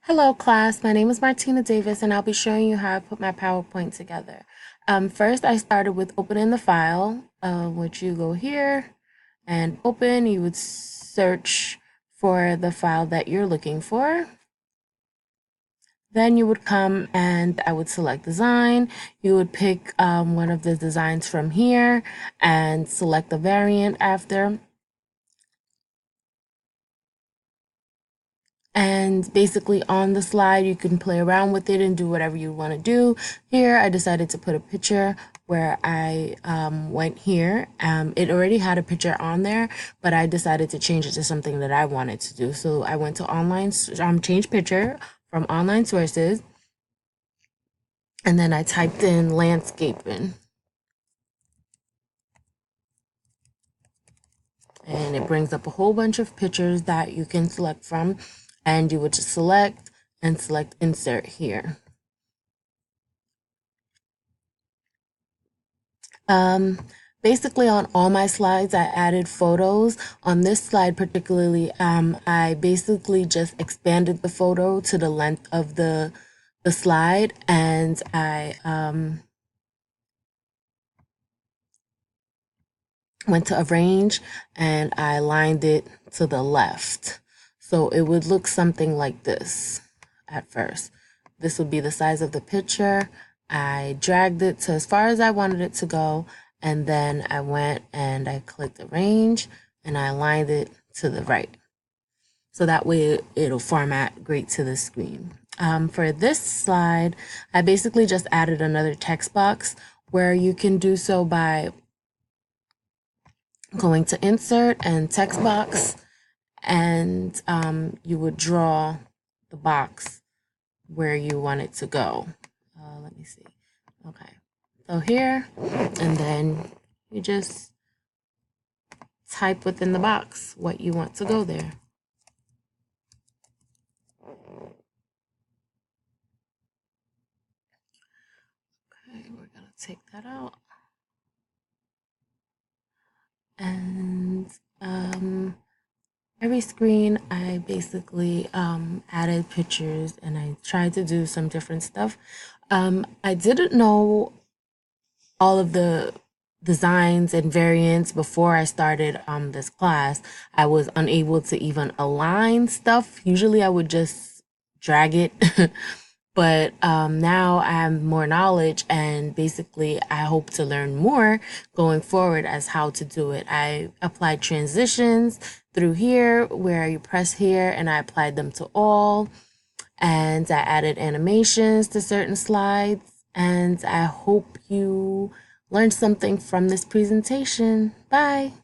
Hello class, my name is Martina Davis and I'll be showing you how I put my PowerPoint together. First I started with opening the file, which you go here and open. You would search for the file that you're looking for. Then you would come and I would select design. You would pick one of the designs from here and select the variant after. And basically on the slide, you can play around with it and do whatever you want to do. Here, I decided to put a picture where I went here. It already had a picture on there, but I decided to change it to something that I wanted to do. So I went to online, change picture from online sources, and then I typed in landscaping. And it brings up a whole bunch of pictures that you can select from, and you would just select and select insert here. Basically on all my slides, I added photos. On this slide particularly, I basically just expanded the photo to the length of the slide, and I went to arrange and I lined it to the left. So it would look something like this at first. This would be the size of the picture. I dragged it to as far as I wanted it to go, and then I went and I clicked arrange and I aligned it to the right. So that way it'll format great to the screen. For this slide, I basically just added another text box where you can do so by going to insert and text box, and you would draw the box where you want it to go. Let me see. Okay, so here, and then you just type within the box what you want to go there. Okay, we're gonna take that out. And every screen I basically added pictures and I tried to do some different stuff. I didn't know all of the designs and variants before I started this class. I was unable to even align stuff. Usually I would just drag it. But now I have more knowledge, and basically I hope to learn more going forward as how to do it. I applied transitions through here where you press here, and I applied them to all, and I added animations to certain slides, and I hope you learned something from this presentation. Bye.